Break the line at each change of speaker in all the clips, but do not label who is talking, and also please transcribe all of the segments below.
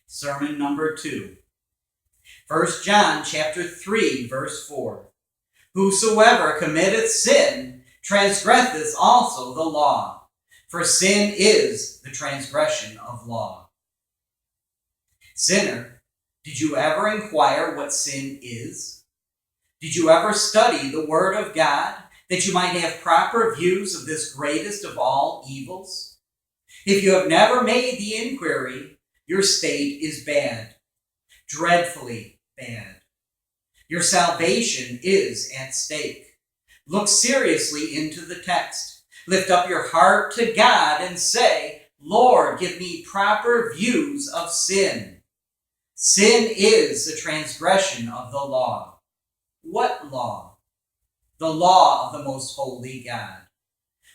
Sermon number 2. 1 John chapter 3, verse 4. Whosoever committeth sin transgresseth also the law, for sin is the transgression of law. Sinner, did you ever inquire what sin is? Did you ever study the Word of God that you might have proper views of this greatest of all evils? If you have never made the inquiry, your state is bad, dreadfully bad. Your salvation is at stake. Look seriously into the text. Lift up your heart to God and say, Lord, give me proper views of sin. Sin is the transgression of the law. What law? The law of the most holy God.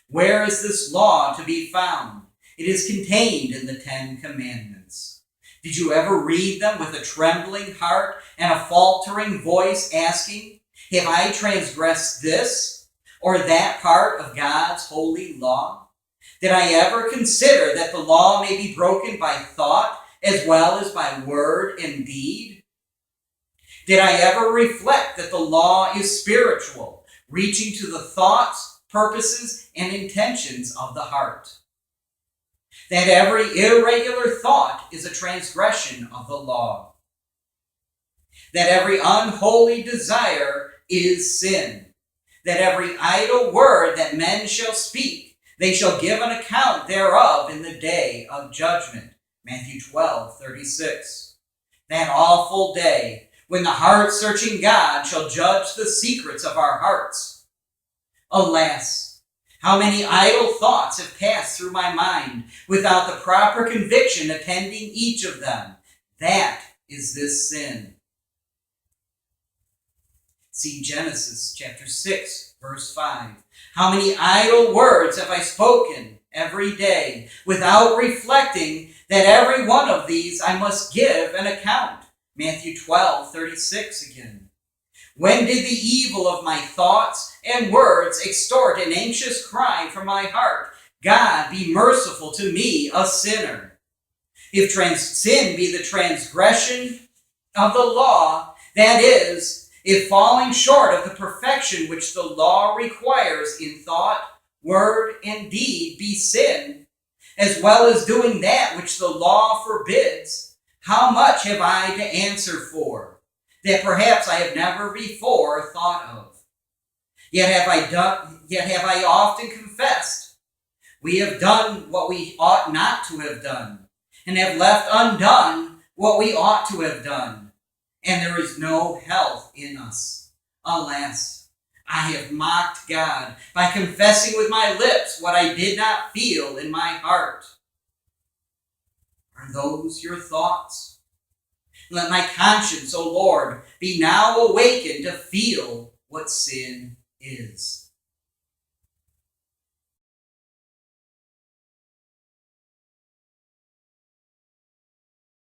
Where is this law to be found? It is contained in the 10 Commandments. Did you ever read them with a trembling heart and a faltering voice asking, have I transgressed this or that part of God's holy law? Did I ever consider that the law may be broken by thought as well as by word and deed? Did I ever reflect that the law is spiritual, reaching to the thoughts, purposes, and intentions of the heart? That every irregular thought is a transgression of the law. That every unholy desire is sin. That every idle word that men shall speak, they shall give an account thereof in the day of judgment. Matthew 12:36. That awful day when the heart-searching God shall judge the secrets of our hearts. Alas, how many idle thoughts have passed through my mind without the proper conviction attending each of them. That is this sin. See Genesis chapter 6, verse 5. How many idle words have I spoken every day without reflecting that every one of these I must give an account? Matthew 12:36 again. When did the evil of my thoughts and words extort an anxious cry from my heart, God, be merciful to me, a sinner? If sin be the transgression of the law, that is, if falling short of the perfection which the law requires in thought, word, and deed be sin, as well as doing that which the law forbids, how much have I to answer for, that perhaps I have never before thought of? Yet have I often confessed, we have done what we ought not to have done, and have left undone what we ought to have done, and there is no health in us. Alas, I have mocked God by confessing with my lips what I did not feel in my heart. Are those your thoughts? Let my conscience, O Lord, be now awakened to feel what sin is.